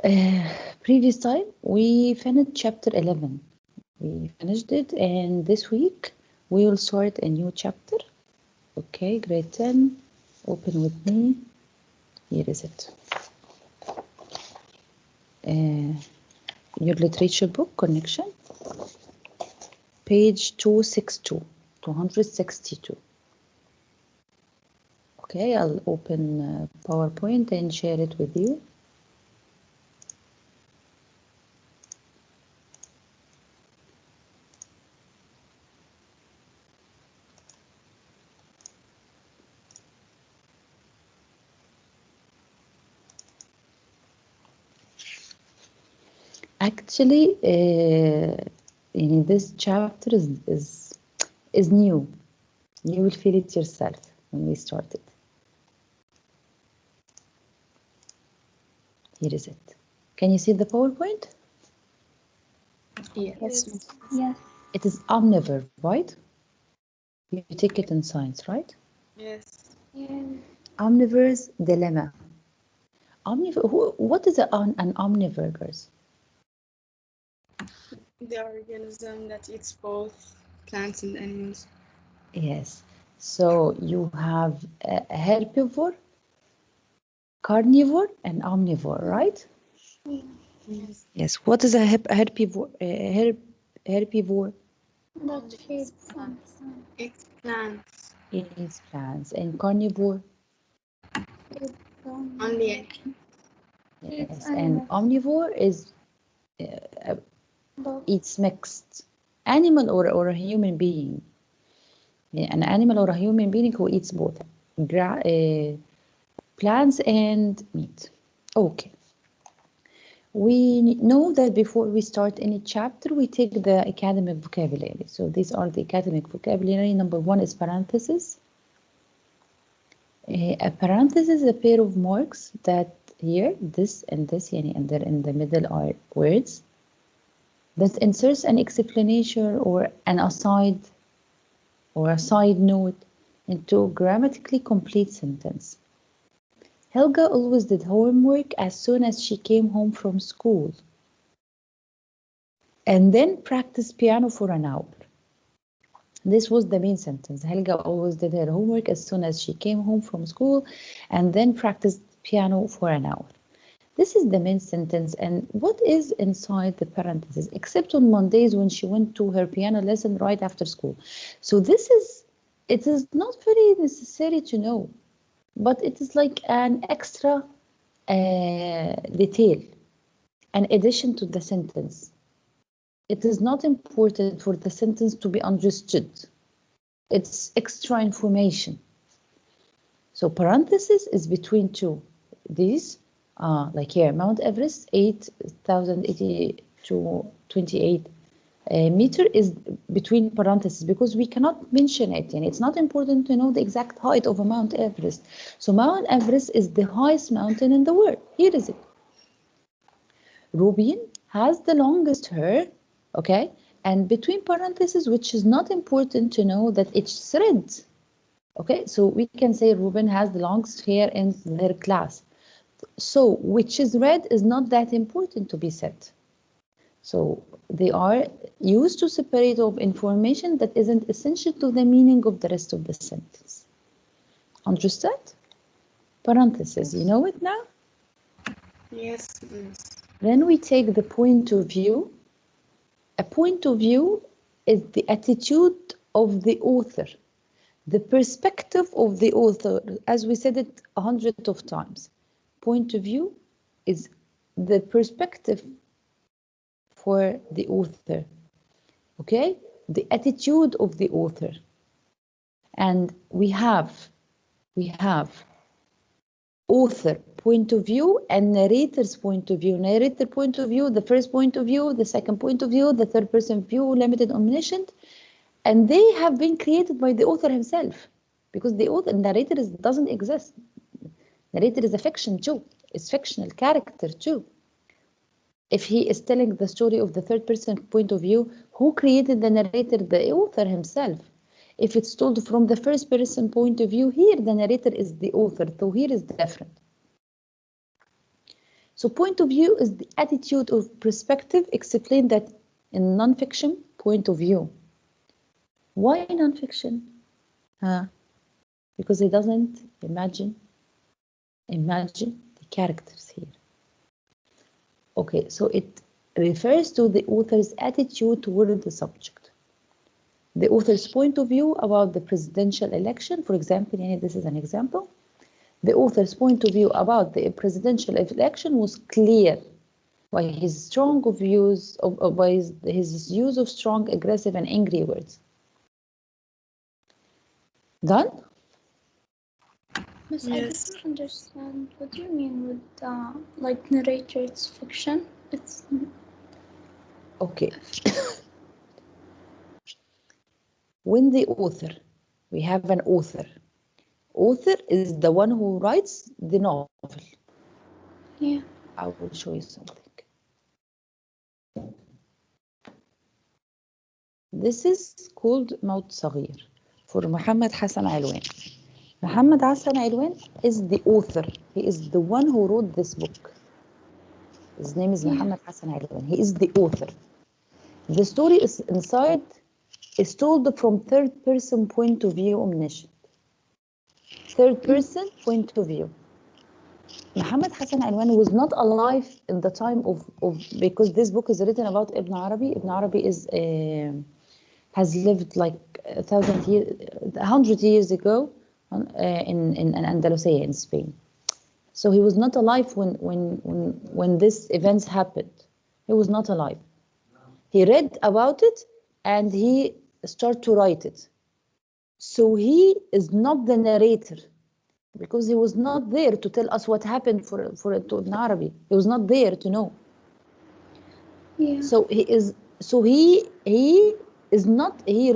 Previous time we finished chapter 11. We finished it, and this week we will start a new chapter. Okay, grade 10. Open with me. Here is it. Your literature book, Connection. Page 262. Okay, I'll open PowerPoint and share it with you. Actually, this chapter is new. You will feel it yourself when we started. Here is it. Can you see the PowerPoint? Yes. Yes. It is omniverb, right? You take it in science, right? Yes. Omnivore's dilemma. What is an omnivorous? The organism that eats both plants and animals. Yes. So you have a herbivore, carnivore, and omnivore, right? Yes. Yes. What is a herbivore? Herbivore That feeds plants. Eats plants. eats plants, and carnivore. Only animals. Yes. And omnivore is eats mixed animal or a human being. An animal or a human being who eats both plants and meat. Okay. We know that before we start any chapter, we take the academic vocabulary. So these are the academic vocabulary. Number one is parenthesis. A parenthesis is a pair of marks that here, this and this, and there in the middle are words that inserts an explanation or an aside or a side note into a grammatically complete sentence. Helga always did homework as soon as she came home from school, and then practiced piano for an hour. This was the main sentence. Helga always did her homework as soon as she came home from school, and then practiced piano for an hour. This is the main sentence, and what is inside the parentheses, except on Mondays when she went to her piano lesson right after school. So it is not very necessary to know, but it is like an extra detail, an addition to the sentence. It is not important for the sentence to be understood. It's extra information. So parenthesis is between two. These, like here, Mount Everest, 8,080 meter is between parentheses because we cannot mention it, and it's not important to know the exact height of a Mount Everest. So Mount Everest is the highest mountain in the world. Here is it. Rubin has the longest hair, okay? And between parentheses, which is not important to know that it's thread. Okay, so we can say Ruben has the longest hair in their class. So which is red is not that important to be said. So they are used to separate of information that isn't essential to the meaning of the rest of the sentence. Understood? Parentheses, you know it now? Yes. Yes. Then we take the point of view. A point of view is the attitude of the author, the perspective of the author, as we said it 100 of times. Point of view is the perspective for the author, okay? The attitude of the author. And we have author point of view and narrator's point of view. Narrator point of view, the first point of view, the second point of view, the third person view, limited, omniscient. And they have been created by the author himself, because the author, narrator doesn't exist. Narrator is a fiction too. It's fictional character too. If he is telling the story of the third person point of view, who created the narrator? The author himself. If it's told from the first person point of view, here the narrator is the author, so here is different. So point of view is the attitude of perspective. Explain that in non-fiction, point of view. Why non-fiction? Because he doesn't imagine the characters here. Okay, so it refers to the author's attitude toward the subject. The author's point of view about the presidential election, for example, this is an example. The author's point of view about the presidential election was clear by his strong views by his use of strong, aggressive, and angry words. Done? Miss, Yes. I didn't understand what do you mean with like narrator. It's fiction. It's Okay. When the author, we have an author. Author is the one who writes the novel. yeah. I will show you something. This is called موت صغير for Muhammad Hassan Alwan. Muhammad Hassan Alwan is the author. He is the one who wrote this book. His name is Muhammad Hassan Alwan. He is the author. The story is inside is told from third person point of view omniscient. Third person point of view. Muhammad Hassan Alwan was not alive in the time of because this book is written about Ibn Arabi. Ibn Arabi is has lived like 100 years ago in Andalusia in Spain. So he was not alive when this events happened. He was not alive. He read about it and he started to write it. So he is not the narrator because he was not there to tell us what happened to Ibn Arabi. He was not there to know. Yeah. So he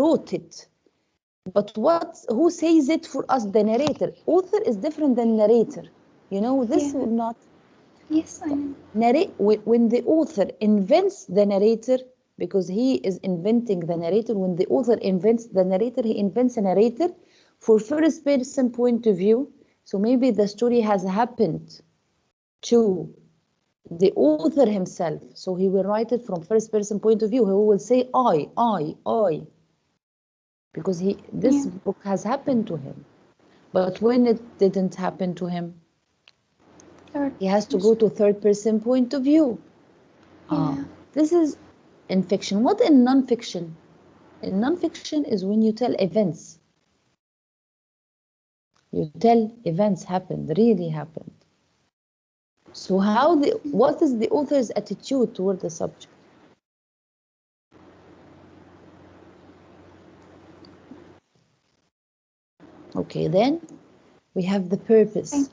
wrote it. But who says it for us? The narrator. Author is different than narrator. You know this or not? Yes, I know. When the author invents the narrator, because he is inventing the narrator, when the author invents the narrator, he invents a narrator for first person point of view. So maybe the story has happened to the author himself. So he will write it from first person point of view. He will say I. Because this book has happened to him. But when it didn't happen to him, he has to go to third person point of view. This is in fiction. What in non-fiction? In non-fiction is when you tell events. You tell events happened, really happened. So what is the author's attitude toward the subject? Okay, then we have the purpose.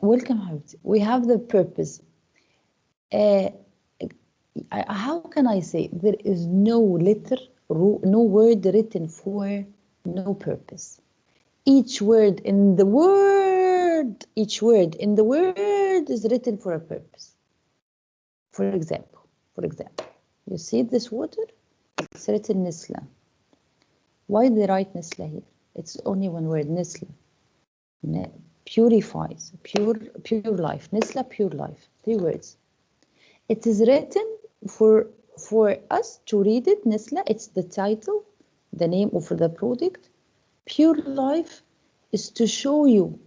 Welcome, Habibti. We have the purpose. How can I say? There is no no word written for no purpose. Each word in the word is written for a purpose. For example, you see this water? It's written Nisla. Why they write Nisla here? It's only one word, Nisla. Purifies, pure life. Nisla, pure life. 3 words. It is written for us to read it. Nisla, it's the title, the name of the product. Pure life is to show you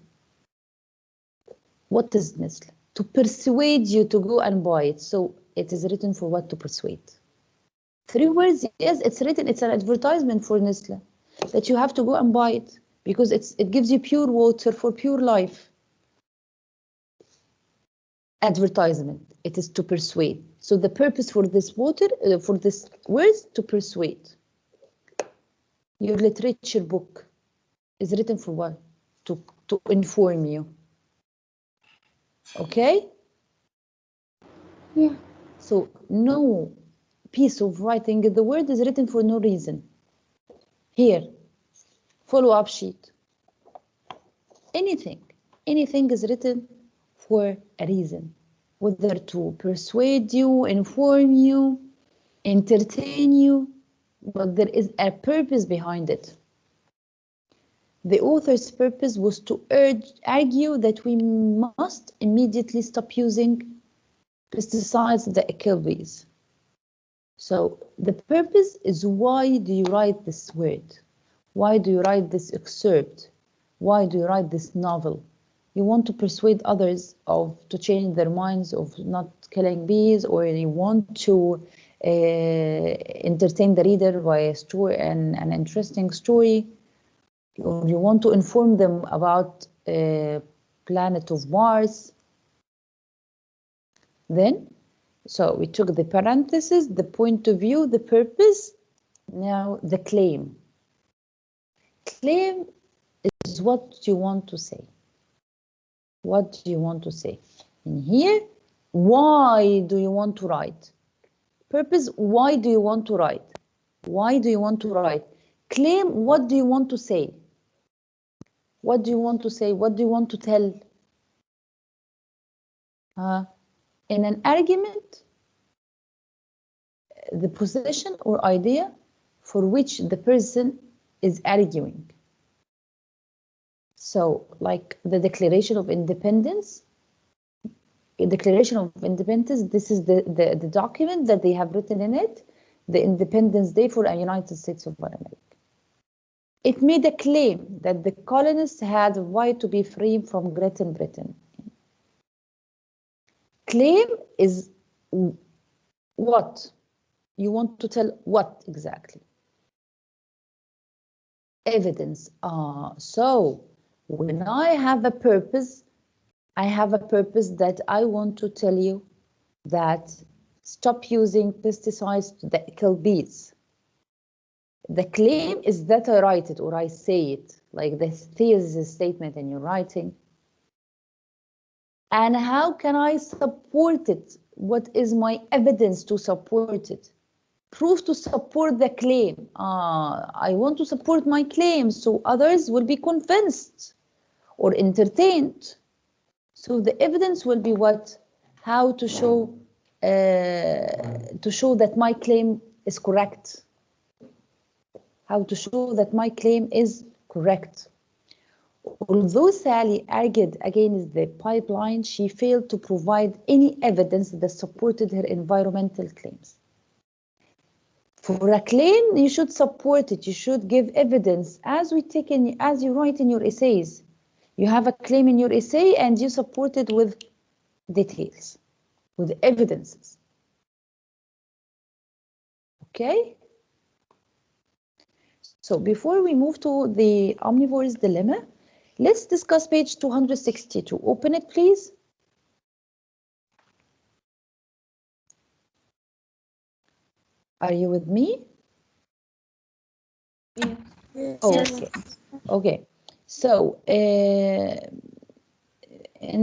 what is Nisla, to persuade you to go and buy it. So it is written for what? To persuade. 3 words, yes, it's written, it's an advertisement for Nisla, that you have to go and buy it because it gives you pure water for pure life. Advertisement, it is to persuade. So the purpose for this water, for this words, to persuade. Your literature book is written for what? To inform you. Okay? Yeah. So no piece of writing in the word is written for no reason. Here, follow-up sheet. Anything is written for a reason, whether to persuade you, inform you, entertain you, but there is a purpose behind it. The author's purpose was to argue that we must immediately stop using pesticides that kill bees. So the purpose is, why do you write this word? Why do you write this excerpt? Why do you write this novel? You want to persuade others to change their minds of not killing bees, or you want to entertain the reader by a story, an interesting story, or you want to inform them about planet of Mars. Then, so we took the parenthesis, the point of view, the purpose. Now the claim. Claim is what you want to say. What do you want to say? In here, why do you want to write? Purpose, why do you want to write? Why do you want to write? Claim, what do you want to say? What do you want to say? What do you want to tell? In an argument, the position or idea for which the person is arguing. So, like the Declaration of Independence. The Declaration of Independence, this is the document that they have written in it, the Independence Day for the United States of America. It made a claim that the colonists had a right to be free from Great Britain. Claim is what? You want to tell what exactly? Evidence. So when I have a purpose, I have a purpose that I want to tell you that stop using pesticides that kill bees. The claim is that I write it or I say it, like the thesis statement in your writing. And how can I support it? What is my evidence to support it? Proof to support the claim. I want to support my claim so others will be convinced or entertained. So the evidence will be what? How to show that my claim is correct. How to show that my claim is correct. Although Sally argued against the pipeline, she failed to provide any evidence that supported her environmental claims. For a claim, you should support it. You should give evidence, as you write in your essays. You have a claim in your essay and you support it with details, with evidences. Okay? So before we move to the omnivore's dilemma, let's discuss page 262. Open it, please. Are you with me? Yeah. Okay. Okay. So in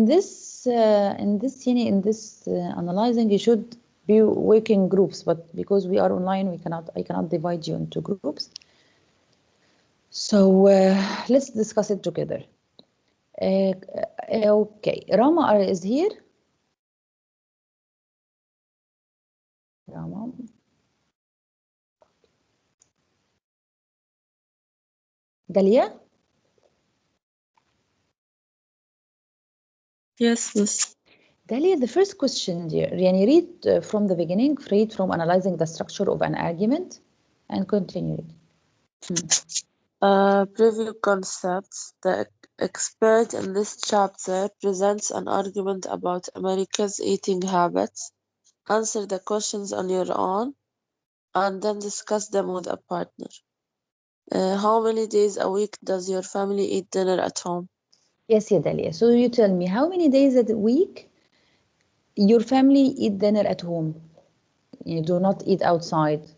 this analyzing, you should be working groups, but because we are online, I cannot divide you into groups. So let's discuss it together. Okay, Rama is here. Rama. Dalia? Yes, Miss. Dalia, the first question here, yani read from the beginning, read from analyzing the structure of an argument and continue. Preview concepts. The expert in this chapter presents an argument about America's eating habits. Answer the questions on your own and then discuss them with a partner. How many days a week does your family eat dinner at home? Yes, Dalia. So you tell me, how many days a week your family eat dinner at home? You do not eat outside.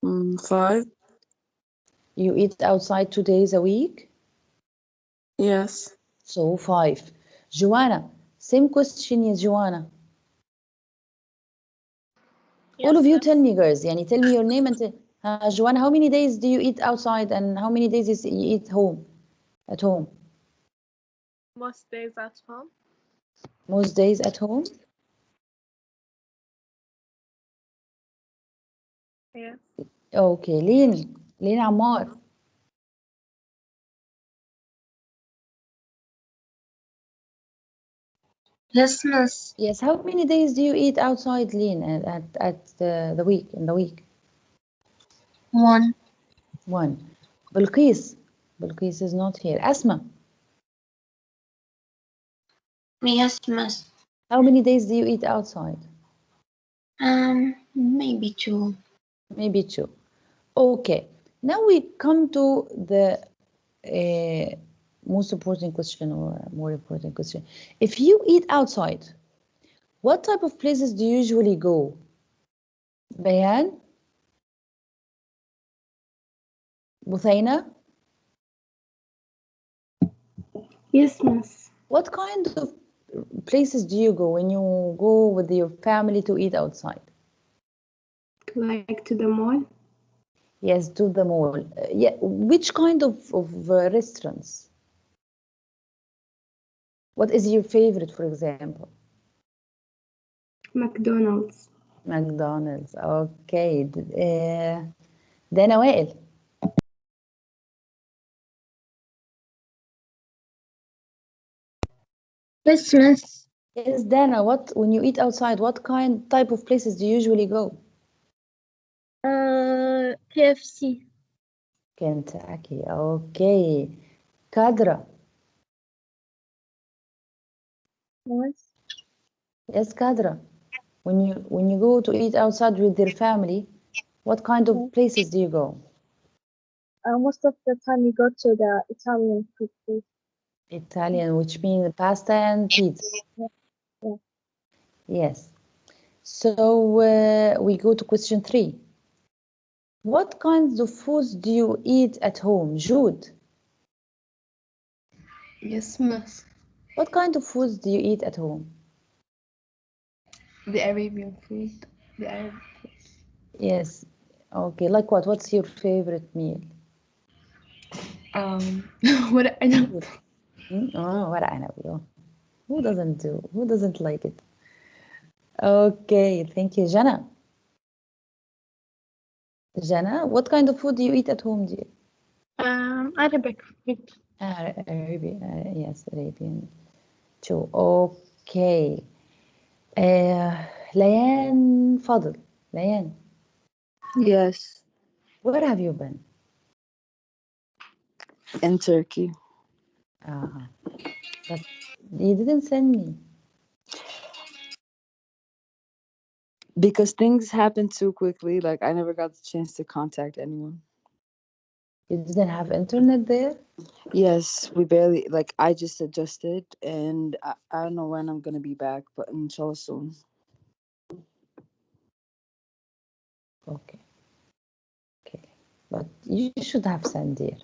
5. You eat outside 2 days a week? Yes. So 5. Joanna, same question, yes, Joanna. Yes, All of you yes. tell me, girls, yani tell me your name and Joanna, how many days do you eat outside and how many days you eat at home? Most days at home. Most days at home? Yes. Okay, Lين عمار. Yes, miss. Yes. How many days do you eat outside, Lean, at the week, in the week? 1. One. Bilqis. Bilqis is not here. Asma. Yes, miss. How many days do you eat outside? Maybe 2. Maybe 2. Okay. Now we come to the most important question, or more important question. If you eat outside, what type of places do you usually go? Bayan? Buthaina? Yes, miss. What kind of places do you go when you go with your family to eat outside? Like to the mall. Yes, to the mall. Yeah, which kind of restaurants? What is your favorite, for example? McDonald's. McDonald's. Okay. Dana Wael. Yes, miss. Yes, Dana, when you eat outside, what type of places do you usually go? KFC. Kentucky. Okay. Kadra. Yes. Yes, Kadra. When you go to eat outside with your family, what kind of places do you go? Most of the time we go to the Italian food place. Italian, which means pasta and pizza. Yeah. Yes. So we go to question 3. What kinds of foods do you eat at home? Jude, Yes, miss. what kind of foods do you eat at home? The Arabian food. The Arab food. Yes. Okay, like what? What's your favorite meal? What I know. Oh, ورق عنب. Oh. Who doesn't like it? Okay, thank you. Jana. Jana, what kind of food do you eat at home, dear? Arabic food. Arabian, yes, Arabian too. Okay. Layan Fadl. Layan, Yes, where have you been? in Turkey. But you didn't send me. Because things happened too quickly, like I never got the chance to contact anyone. You didn't have internet there? Yes, we barely, like I just adjusted and I don't know when I'm gonna be back, but inshallah soon. Okay. Okay. But you should have sent there.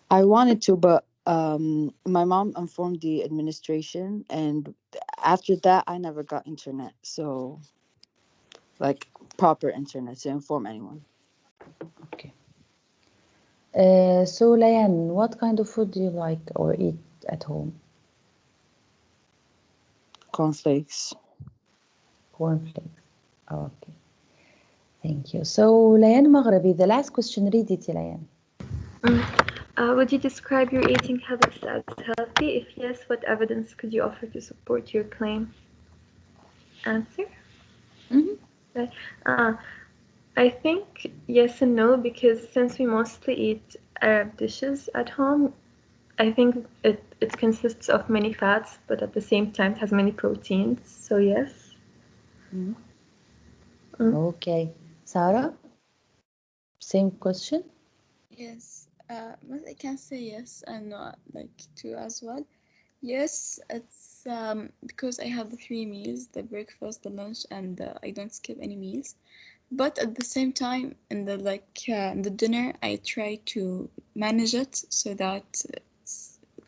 I wanted to, but my mom informed the administration and after that I never got internet. So like proper internet to inform anyone. Okay. So Layan, what kind of food do you like or eat at home? Cornflakes. Cornflakes. Okay. Thank you. So Layan Maghrabi, the last question, read it, Layan. Would you describe your eating habits as healthy? If yes, what evidence could you offer to support your claim? Answer? I think yes and no, because since we mostly eat Arab dishes at home, I think it consists of many fats, but at the same time it has many proteins. So yes. Okay. Sarah, same question? Yes. I can say yes and no, like two as well. Yes, it's because I have the 3 meals, the breakfast, the lunch, and I don't skip any meals. But at the same time, in the dinner, I try to manage it so that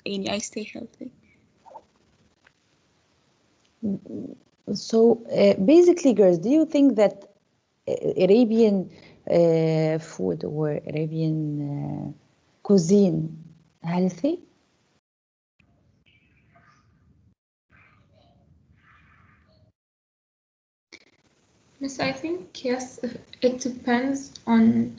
I stay healthy. So basically, girls, do you think that Arabian food or Arabian cuisine healthy? Yes, I think yes. It depends on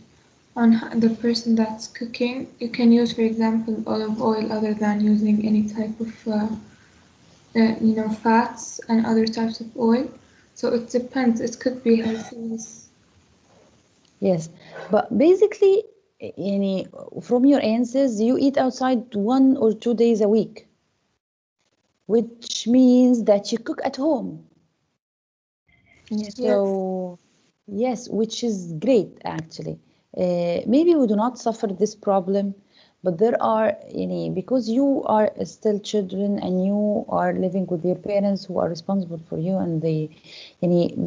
the person that's cooking. You can use, for example, olive oil other than using any type of fats and other types of oil. So it depends. It could be healthy. Yes, but basically, from your answers, you eat outside 1 or 2 days a week, which means that you cook at home. Yes. So, yes, which is great actually. Maybe we do not suffer this problem, but there are, because you are still children and you are living with your parents who are responsible for you, and the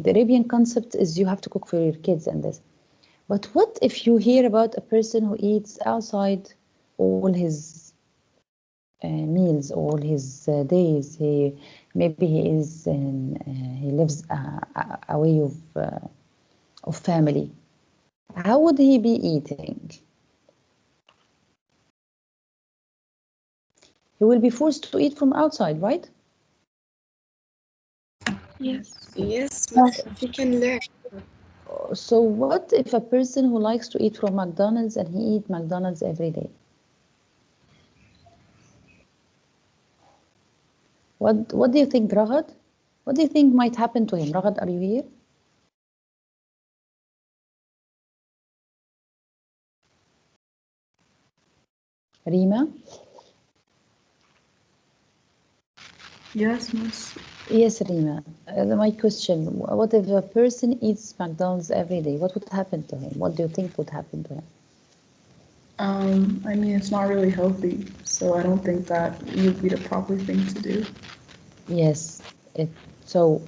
Arabian concept is you have to cook for your kids and this. But what if you hear about a person who eats outside all his meals, all his days? Maybe he lives away of family. How would he be eating? He will be forced to eat from outside, right? Yes. Yes, but he can learn. So what if a person who likes to eat from McDonald's and he eats McDonald's every day? What do you think, Ragad? What do you think might happen to him? Ragad, are you here? Rima? Yes, miss. Yes, Rima. My question, what if a person eats McDonald's every day? What would happen to him? What do you think would happen to him? I mean, it's not really healthy, so I don't think that would be the proper thing to do. Yes. So,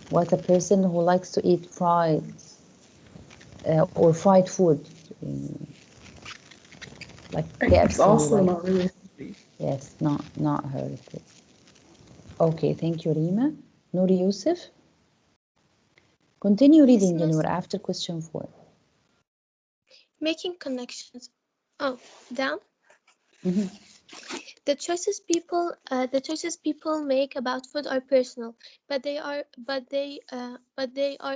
what a person who likes to eat or fried food, like It's KFC, also not really healthy. yes, not healthy. Okay, thank you, Rima. Nouri Youssef, continue reading, miss. Noor, after question 4. Making connections. Oh, down. Mhm. The choices people make about food are personal, but they are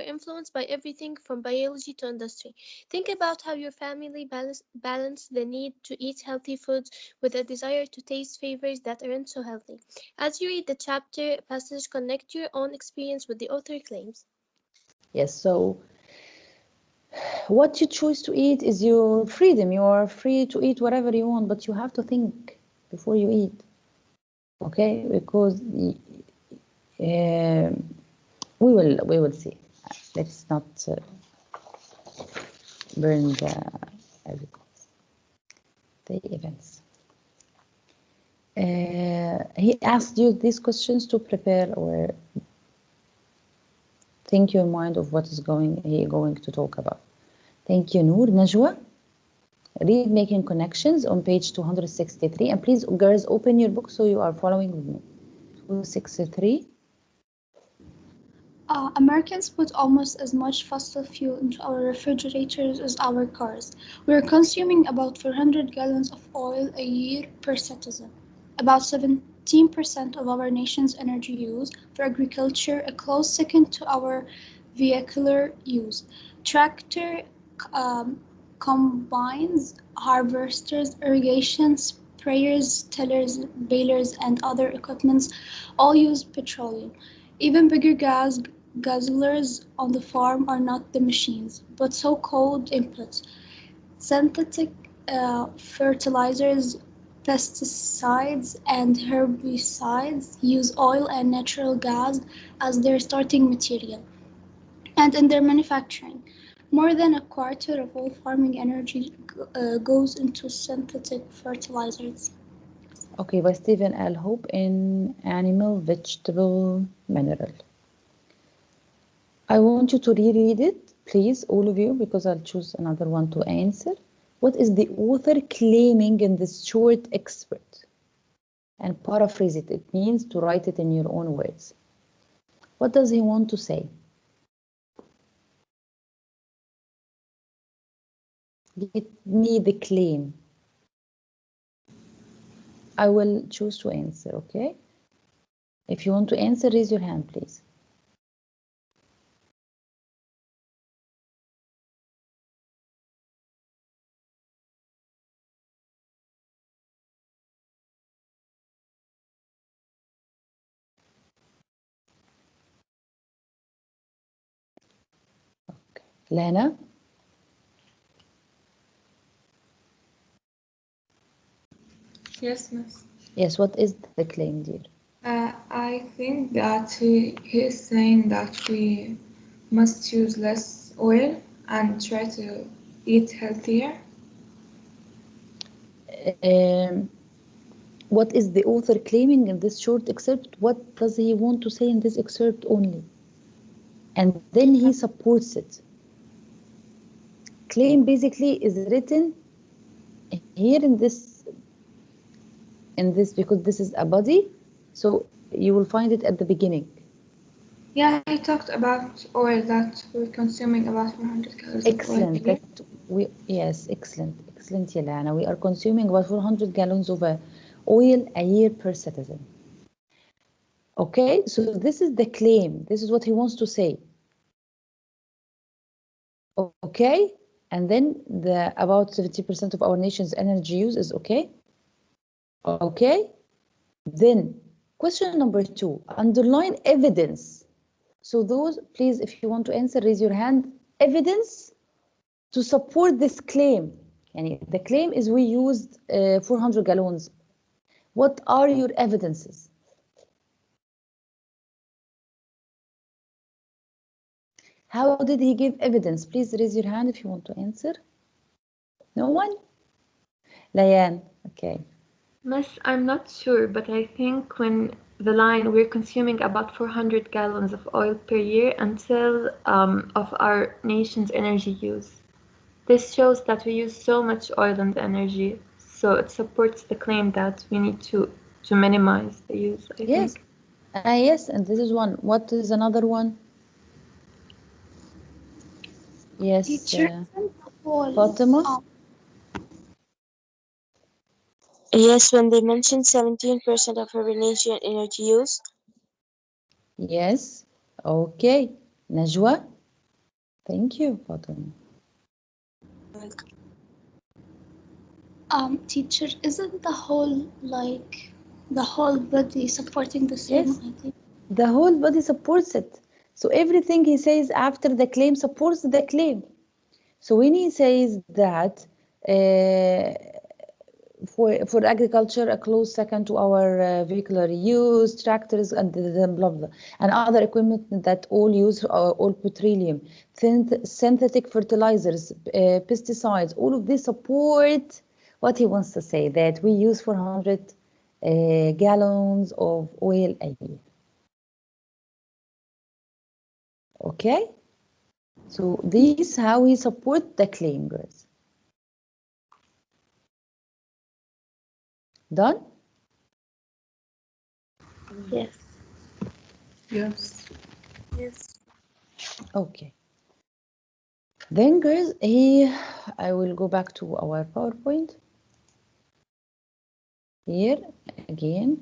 influenced by everything from biology to industry. Think about how your family balance the need to eat healthy foods with a desire to taste flavors that aren't so healthy. As you read the chapter passage, connect your own experience with the author claims. Yes, so what you choose to eat is your freedom. You are free to eat whatever you want, but you have to think before you eat. Okay, because we will see. Let's not burn the events. He asked you these questions to prepare or think your mind of what is he going to talk about. Thank you, Noor. Najwa, read Making Connections on page 263. And please, girls, open your book so you are following with me. 263. Americans put almost as much fossil fuel into our refrigerators as our cars. We are consuming about 400 gallons of oil a year per citizen. About 17% of our nation's energy use for agriculture, a close second to our vehicular use. Tractor, combines, harvesters, irrigation, sprayers, tillers, balers, and other equipments all use petroleum. Even bigger guzzlers on the farm are not the machines, but so-called inputs. Synthetic fertilizers, pesticides, and herbicides use oil and natural gas as their starting material. And in their manufacturing, more than a quarter of all farming energy goes into synthetic fertilizers. Okay, by Stephen L. Hope in Animal, Vegetable, Mineral. I want you to reread it, please, all of you, because I'll choose another one to answer. What is the author claiming in this short excerpt? And paraphrase it. It means to write it in your own words. What does he want to say? Give me the claim. I will choose to answer, okay? If you want to answer, raise your hand, please. Lena? Yes, miss. Yes, what is the claim, dear? I think that he is saying that we must use less oil and try to eat healthier. What is the author claiming in this short excerpt? What does he want to say in this excerpt only? And then he supports it. Claim basically is written here in this because this is a body, so you will find it at the beginning. Yeah, he talked about oil, that we're consuming about 400 calories Excellent. of oil. Yes, excellent, Yelana. We are consuming about 400 gallons of oil a year per citizen. Okay, so this is the claim. This is what he wants to say. Okay, and then the about 70% of our nation's energy use is okay. Okay, then question number 2, underline evidence. So those, please, if you want to answer, raise your hand. Evidence to support this claim. Yani the claim is we used 400 gallons. What are your evidences? How did he give evidence? Please raise your hand if you want to answer. No one? Layan, okay. Miss, I'm not sure, but I think when the line we're consuming about 400 gallons of oil per year until of our nation's energy use. This shows that we use so much oil and energy, so it supports the claim that we need to minimize the use, I think. Yes, and this is one. What is another one? Yes, Fatima? Yes, when they mention 17% of our nation energy use. Yes, okay. Najwa? Thank you, Fatima. Teacher, isn't the whole body supporting the same idea? The whole body supports it. So everything he says after the claim supports the claim. So when he says that for agriculture, a close second to our vehicular use, tractors and blah blah, and other equipment that all use all petroleum, synthetic fertilizers, pesticides, all of this support what he wants to say, that we use 400 gallons of oil a year. Okay, so this is how we support the claim, girls. Done? Yes. Yes. Yes. Okay. Then, girls, here I will go back to our PowerPoint. Here again,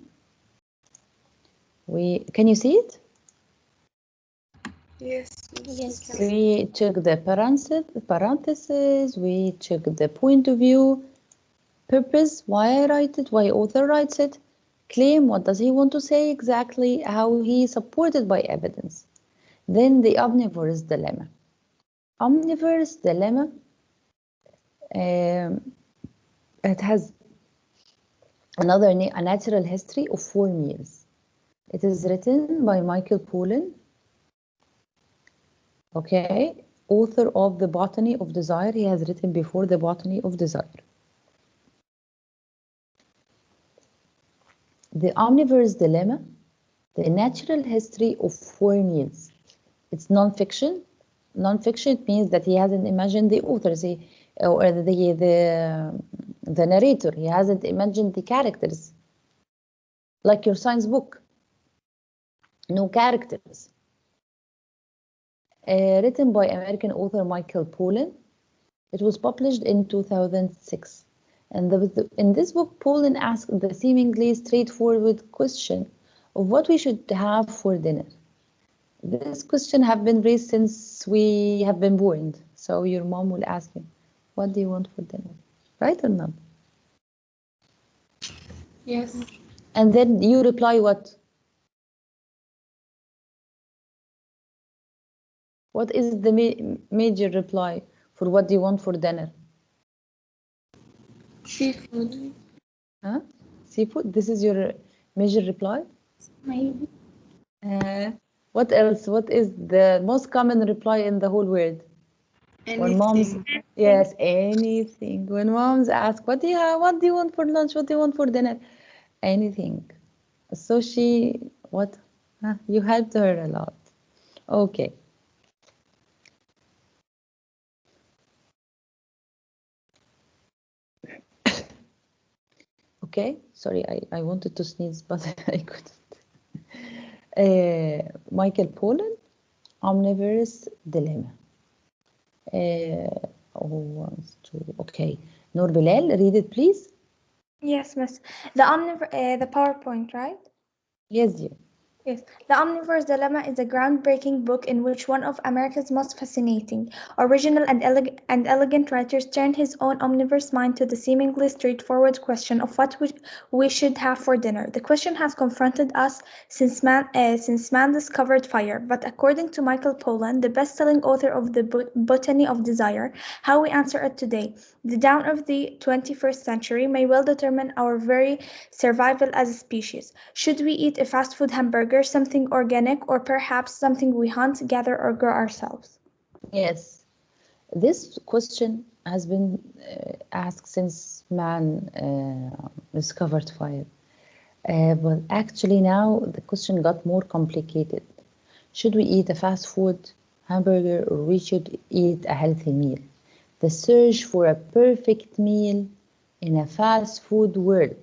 can you see it? Yes. We check the parentheses, we check the point of view, purpose, why I write it, why author writes it, claim, what does he want to say exactly, how he is supported by evidence. Then the omnivore's dilemma. Omnivore's dilemma, it has a natural history of 4 meals. It is written by Michael Pollan, okay, author of The Botany of Desire. He has written before The Botany of Desire. The Omnivore's Dilemma, the natural history of 4 meals. It's non-fiction. Non-fiction, it means that he hasn't imagined the authors, or the narrator. He hasn't imagined the characters. Like your science book. No characters. Written by American author Michael Pollan. It was published in 2006. And in this book, Pollan asked the seemingly straightforward question of what we should have for dinner. This question have been raised since we have been born. So your mom will ask you, what do you want for dinner? Right or not? Yes. And then you reply what? What is the major reply for what do you want for dinner? Seafood. Huh? Seafood? This is your major reply? Maybe. What else? What is the most common reply in the whole world? When moms, yes, anything. When moms ask, what do you have? What do you want for lunch? What do you want for dinner? Anything. So she, what? Huh? You helped her a lot. Okay. Okay, sorry, I wanted to sneeze, but I couldn't. Michael Pollan, Omnivorous Dilemma. Okay. Noor Bilal, read it, please. Yes, miss. The PowerPoint, right? Yes, dear. Yes. The Omnivore's Dilemma is a groundbreaking book in which one of America's most fascinating, original, and elegant writers turned his own omnivorous mind to the seemingly straightforward question of what we should have for dinner. The question has confronted us since man discovered fire. But according to Michael Pollan, the best-selling author of the Botany of Desire, how we answer it today, the dawn of the 21st century may well determine our very survival as a species. Should we eat a fast food hamburger, something organic, or perhaps something we hunt, gather, or grow ourselves? Yes, this question has been asked since man discovered fire. But actually now the question got more complicated. Should we eat a fast food hamburger or we should eat a healthy meal? The search for a perfect meal in a fast food world.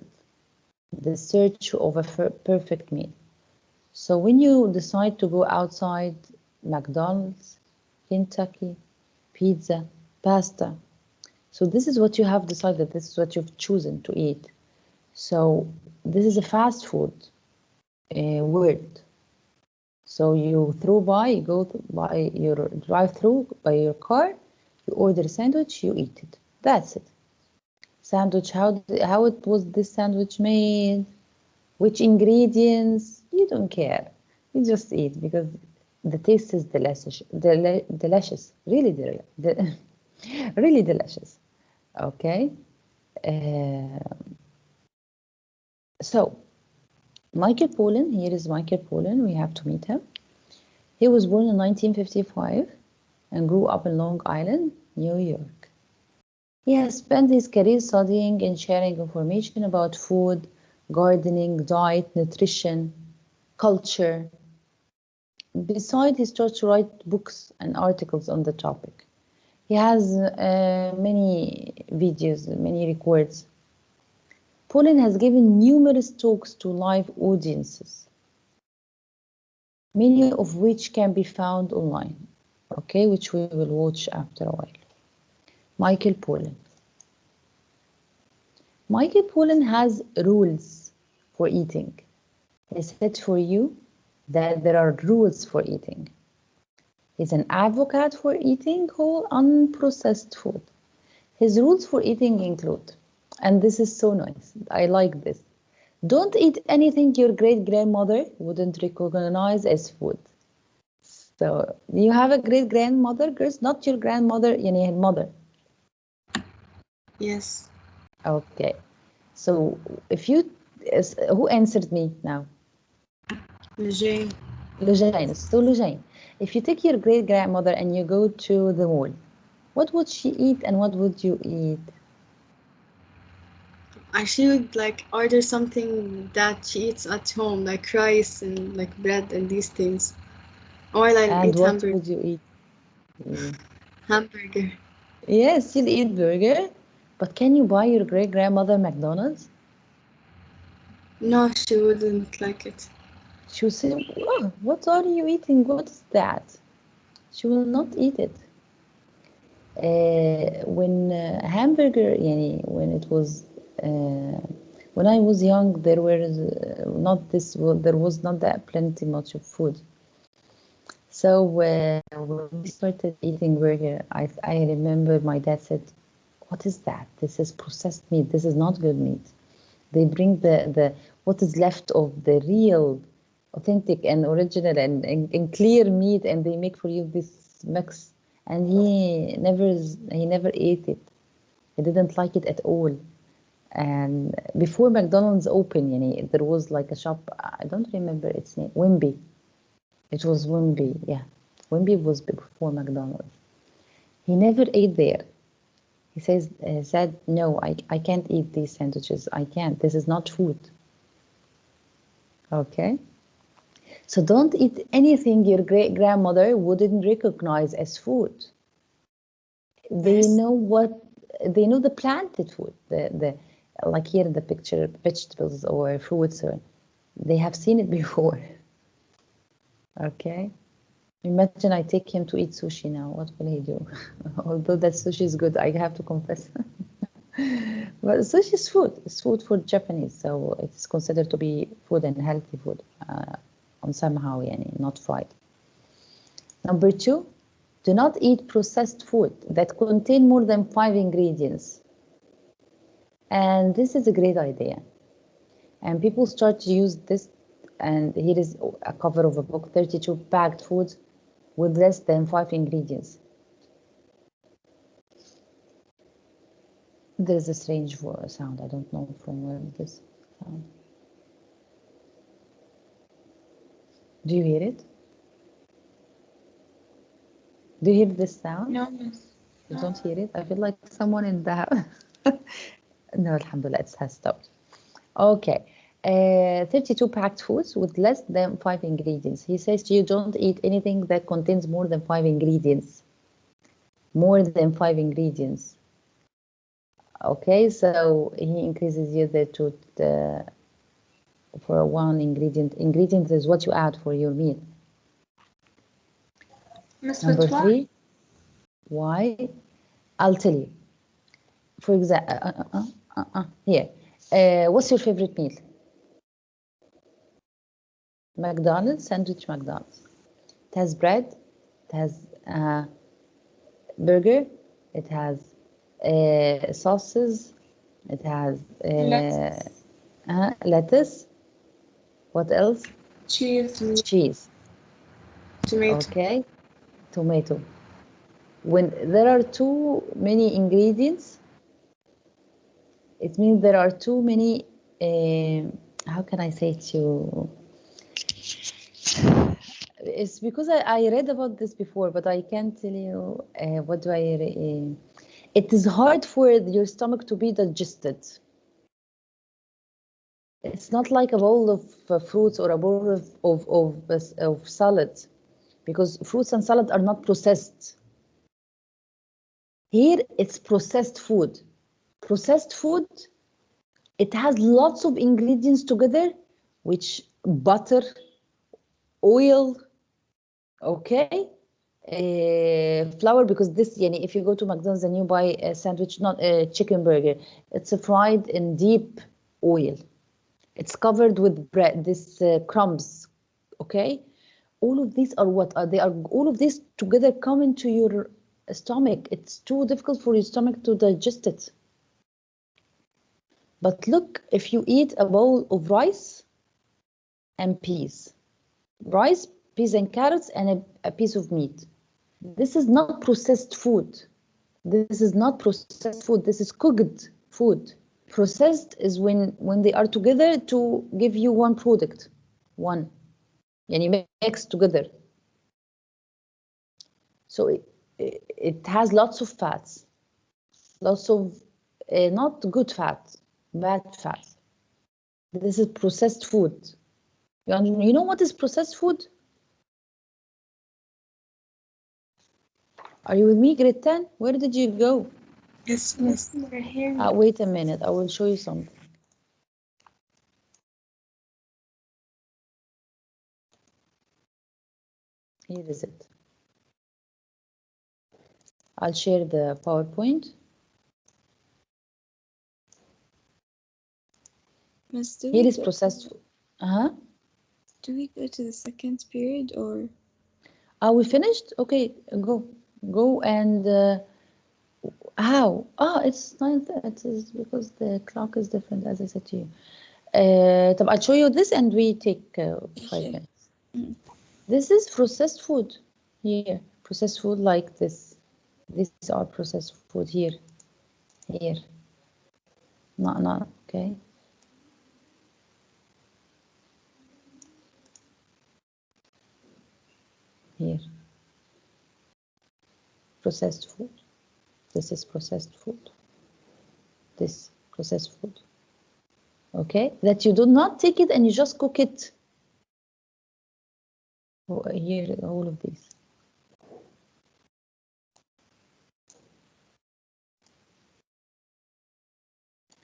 The search of a perfect meal. So when you decide to go outside, McDonald's, Kentucky, pizza, pasta. So this is what you have decided, this is what you've chosen to eat. So this is a fast food word. So you go by your drive-through, by your car, you order a sandwich, you eat it. That's it. Sandwich, how it was this sandwich made? Which ingredients? You don't care. You just eat because the taste is delicious, really, really delicious. Okay. So Michael Pollan, here is Michael Pollan. We have to meet him. He was born in 1955 and grew up in Long Island, New York. He has spent his career studying and sharing information about food, gardening, diet, nutrition, culture. Besides, he starts to write books and articles on the topic. He has many videos, many records. Pollan has given numerous talks to live audiences, many of which can be found online, okay, which we will watch after a while. Michael Pollan. Michael Pollan has rules for eating. He said for you that there are rules for eating. He's an advocate for eating whole, unprocessed food. His rules for eating include, and this is so nice, I like this, don't eat anything your great-grandmother wouldn't recognize as food. So, you have a great-grandmother, girls, not your grandmother, yani mother. Yes. Okay. So, if you, who answered me now? Lujane. Lujane. So, Lujane, if you take your great-grandmother and you go to the mall, what would she eat and what would you eat? She would like order something that she eats at home, like rice and like bread and these things. Or like And eat what hamburger. would you eat? Hamburger. Yes, you'll eat burger, but can you buy your great-grandmother McDonald's? No, she wouldn't like it. She will say, oh, what are you eating? What is that? She will not eat it. When hamburger, when it was, when I was young, there was not that plenty much of food. So when we started eating burger, I remember my dad said, what is that? This is processed meat. This is not good meat. They bring the what is left of the real, authentic and original and clear meat, and they make for you this mix, and he never ate it. He didn't like it at all. And before McDonald's opened, there was like a shop, I don't remember its name, Wimpy. It was Wimpy, yeah. Wimpy was before McDonald's. He never ate there. He said, no, I can't eat these sandwiches. I can't. This is not food. Okay? So don't eat anything your great-grandmother wouldn't recognize as food. They know the planted food, the like here in the picture, vegetables or fruits, or they have seen it before. Okay? Imagine I take him to eat sushi now. What will he do? Although that sushi is good, I have to confess. But sushi is food. It's food for Japanese, so it's considered to be food and healthy food, on somehow, not fried. Number 2, do not eat processed food that contain more than 5 ingredients. And this is a great idea. And people start to use this, and here is a cover of a book, 32 packed foods with less than 5 ingredients. There's a strange sound. I don't know from where this sound. Do you hear it? Do you hear this sound? No, miss. You don't hear it? I feel like someone in the house. No, alhamdulillah, it has stopped. Okay. 32 packed foods with less than 5 ingredients. He says to you, don't eat anything that contains more than 5 ingredients. More than 5 ingredients. Okay, so he increases you there to for 1 ingredient. Ingredient is what you add for your meal. Number 3, why? I'll tell you. For example, here. What's your favorite meal? McDonald's, sandwich McDonald's. It has bread, it has burger, it has sauces, it has lettuce. What else? Cheese. Cheese. Tomato. Okay, tomato. When there are too many ingredients, it means there are too many, how can I say to you? It's because I read about this before, but I can't tell you what do I... it is hard for your stomach to be digested. It's not like a bowl of fruits or a bowl of salad, because fruits and salad are not processed. Here, it's processed food. Processed food, it has lots of ingredients together, which butter, oil, okay, flour, because this, if you go to McDonald's and you buy a sandwich, not a chicken burger, it's fried in deep oil. It's covered with bread, this crumbs, okay? All of these are what are they? Are all of these together come into your stomach? It's too difficult for your stomach to digest it. But look, if you eat a bowl of rice and peas, rice, peas and carrots, and a piece of meat, this is not processed food. This is not processed food. This is cooked food. Processed is when they are together to give you one product, one, mixed together. So it has lots of fats, lots of not good fat, bad fat. This is processed food. You know what is processed food? Are you with me, grade 10? Where did you go? Yes, miss. We're here. Wait a minute, I will show you something. Here is it. I'll share the PowerPoint. Miss, Here is processed food. Do we go to the second period or? Are we finished? Okay, go and how? It's 9:30. It is because the clock is different, as I said to you. I'll show you this and we take 5 minutes. This is processed food here. processed food like this. These are processed food here. Not okay. Here. Processed food. This is processed food. This processed food. Okay, that you do not take it and you just cook it. Here, all of these.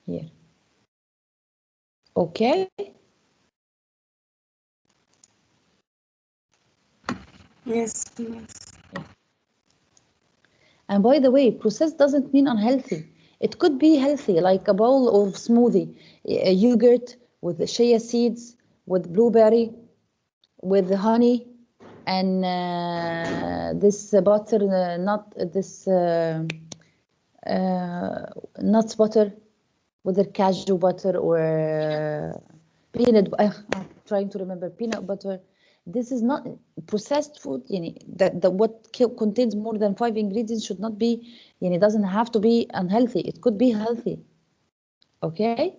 Here. Okay. Yes, please. And by the way, processed doesn't mean unhealthy. It could be healthy, like a bowl of smoothie, a yogurt with the chia seeds, with blueberry, with honey, and this butter, not this nuts butter, whether cashew butter or peanut. I'm trying to remember peanut butter. This is not processed food. That what contains more than 5 ingredients should not be. It doesn't have to be unhealthy. It could be healthy. Okay,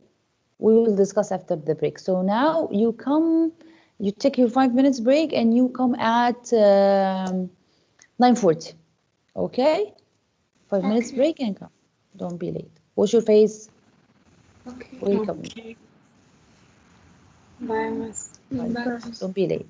we will discuss after the break. So now you come. You take your 5 minutes break and you come at 9:40. Okay, 5 minutes break and come. Don't be late. Wash your face. Okay. Welcome. Bye, Miss. Bye. Don't be late.